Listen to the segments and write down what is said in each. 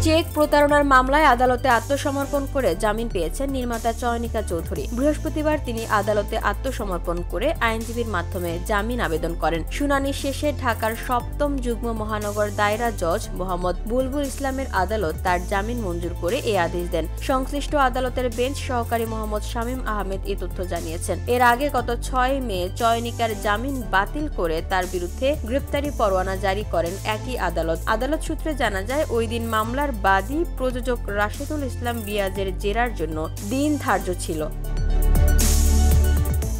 Check প্রতারণার মামলায় আদালতে আত্মসমর্পণ করে জামিন পেয়েছেন নির্মাতা চয়নিকা চৌধুরী। বৃহস্পতিবার তিনি আদালতে আত্মসমর্পণ করে আইনজীবীর মাধ্যমে জামিন আবেদন করেন। শুনানি শেষে ঢাকার ৭ম যুগ্ম মহানগর দায়রা জজ মোহাম্মদ বুলবুল ইসলামের আদালত তার জামিন মঞ্জুর করে এই আদেশ দেন। সংশ্লিষ্ট আদালতের বেঞ্চ সহকারী মোহাম্মদ শামীম আহমেদ এই তথ্য জানিয়েছেন। এর আগে গত ৬ মে চয়নিকার জামিন বাতিল করে তার বিরুদ্ধে গ্রেপ্তারি পরোয়ানা জারি করেন একই আদালত। আদালত সূত্রে জানা যায়, ওই দিন মামলার বাদী প্রযোজক রাশেদুল ইসলাম রিয়াজের জেরার জন্য দিন ধার্য ছিল।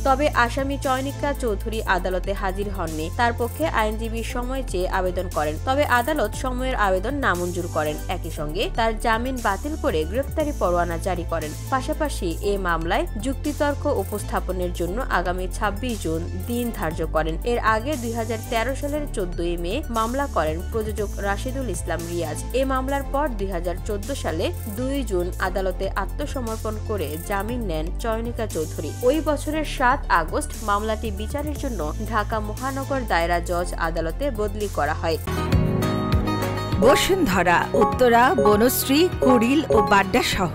তবে আসামি চয়নিকা চৌধুরী আদালতে হাজির হননি। তার পক্ষে আইনজীবী সময় চেয়ে আবেদন করেন, তবে আদালত সময়ের আবেদন নামঞ্জুর করেন। একই সঙ্গে তার জামিন বাতিল করে গ্রেপ্তারি পরোয়ানা জারি করেন। পাশাপাশি এ মামলায় যুক্তিতর্ক উপস্থাপনের জন্য আগামী ২৬ জুন দিন ধার্য করেন। এর আগে ২০১৩ সালের ১৪ মে মামলা করেন প্রযোজক রাশেদুল ইসলাম রিয়াজ। এ মামলার পর ২০১৪ সালে ২ জুন আদালতে আত্মসমর্পণ করে জামিন নেন চয়নিকা চৌধুরী। ওই বছরের ৭ আগস্ট মামলাটি বিচারের জন্য ঢাকা মহানগর দায়রা জজ আদালতে বদলি করা হয়। বসুন্ধরা, উত্তরা, বনশ্রী, কুড়িল ও বাড্ডা সহ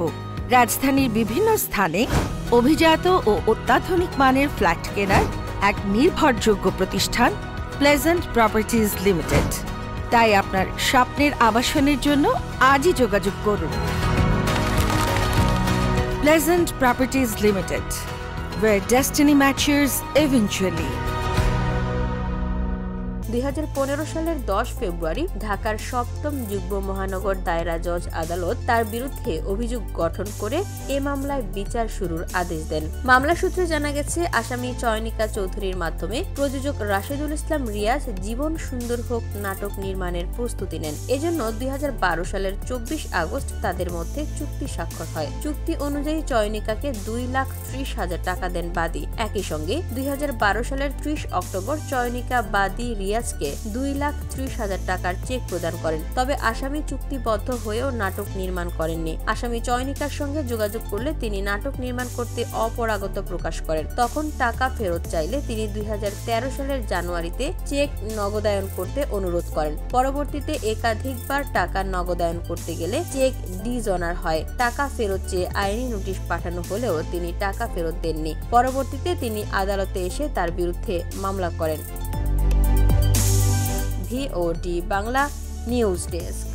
রাজধানীর বিভিন্ন স্থানে অভিজাত ও অত্যাধুনিক মানের ফ্ল্যাট কেনার এক নির্ভরযোগ্য প্রতিষ্ঠান প্লেজেন্ট প্রপার্টিজ লিমিটেড। তাই আপনার স্বপ্নের আবাসনের জন্য আজই যোগাযোগ করুন। Pleasant properties limited, where destiny matches eventually. ২০১৫ সালের ১০ ফেব্রুয়ারি ঢাকার ৭ম যুগ্ম মহানগর দায়রা জজ আদালত তার বিরুদ্ধে অভিযোগ গঠন করে এ মামলায় বিচার শুরুর আদেশ দেন। মামলা সূত্রে জানা গেছে, আসামি চয়নিকা চৌধুরীর মাধ্যমে প্রযোজক রাশেদুল ইসলাম রিয়াজ জীবন সুন্দর হোক নাটক নির্মাণের প্রস্তুতি নেন। এজন্য ২০১২ সালের ২৪ আগস্ট তাদের মধ্যে চুক্তি স্বাক্ষর হয়। চুক্তি অনুযায়ী চয়নিকাকে ২,৩০,০০০ টাকা দেন বাদী। একই সঙ্গে ২০১২ সালের ৩০ অক্টোবর চয়নিকা বাদী রিয়াজকে ২,৩০,০০০ টাকার চেক প্রদান করেন। তবে আসামি চুক্তিবদ্ধ হয়েও নাটক নির্মাণ করেননি। আসামি চয়নিকার সঙ্গে যোগাযোগ করলে তিনি নাটক নির্মাণ করতে অপরাগত প্রকাশ করেন। তখন টাকা ফেরত চাইলে তিনি ২০১৩ সালের জানুয়ারিতে চেক নগদায়ন করতে অনুরোধ করেন। পরবর্তীতে একাধিকবার টাকা নগদায়ন করতে গেলে চেক ডিজঅনার হয়। টাকা ফেরত চেয়ে আইনি নোটিশ পাঠানো হলেও তিনি টাকা ফেরত দেননি। পরবর্তীতে তিনি আদালতে এসে তার বিরুদ্ধে মামলা করেন। VOD Bangla news desk.